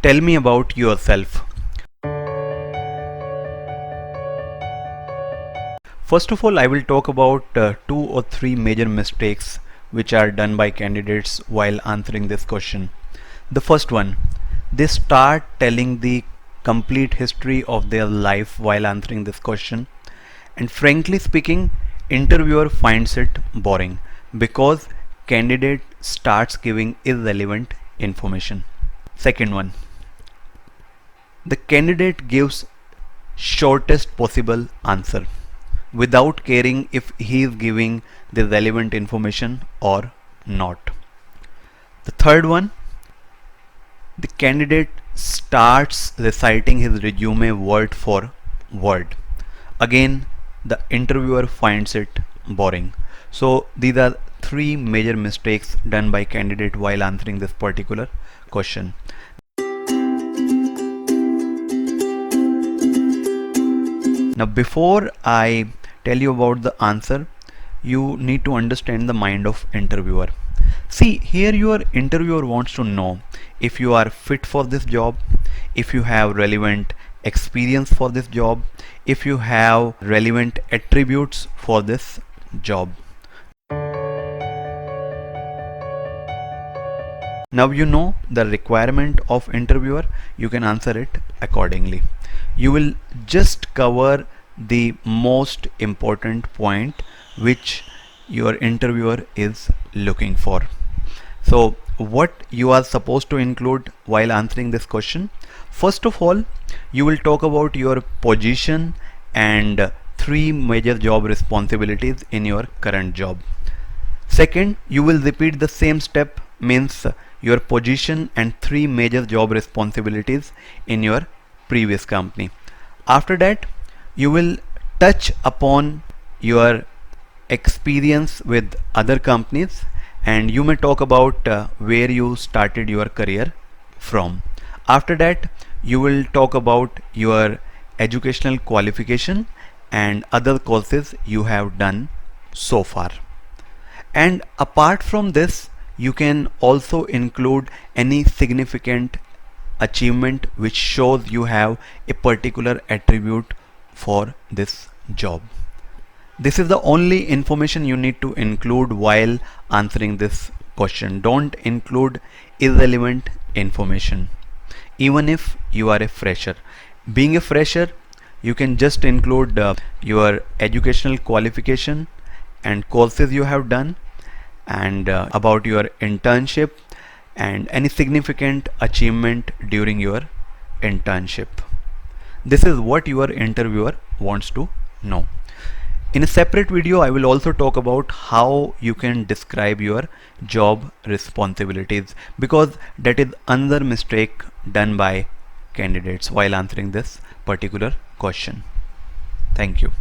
tell me about yourself. First of all, I will talk about 2 or 3 major mistakes which are done by candidates while answering this question. The first one, they start telling the complete history of their life while answering this question, and frankly speaking, interviewer finds it boring because candidate starts giving irrelevant information. Second one, the candidate gives shortest possible answer without caring if he is giving the relevant information or not. The third one, the candidate starts reciting his resume word for word. Again, the interviewer finds it boring. So these are 3 major mistakes done by candidate while answering this particular question. Now before I tell you about the answer, you need to understand the mind of interviewer. See, here your interviewer wants to know if you are fit for this job, if you have relevant experience for this job, if you have relevant attributes for this job. Now you know the requirement of interviewer, you can answer it accordingly. You will just cover the most important point which your interviewer is looking for. So what you are supposed to include while answering this question? First of all, you will talk about your position and 3 major job responsibilities in your current job. Second, you will repeat the same step, means your position and 3 major job responsibilities in your previous company. After that, you will touch upon your experience with other companies, and you may talk about where you started your career from. After that, you will talk about your educational qualification and other courses you have done so far. And apart from this, you can also include any significant achievement which shows you have a particular attribute for this job. This is the only information you need to include while answering this question. Don't include irrelevant information, even if you are a fresher. Being a fresher, you can just include your educational qualification and courses you have done, and about your internship and any significant achievement during your internship. This is what your interviewer wants to know. In a separate video, I will also talk about how you can describe your job responsibilities, because that is another mistake done by candidates while answering this particular question. Thank you.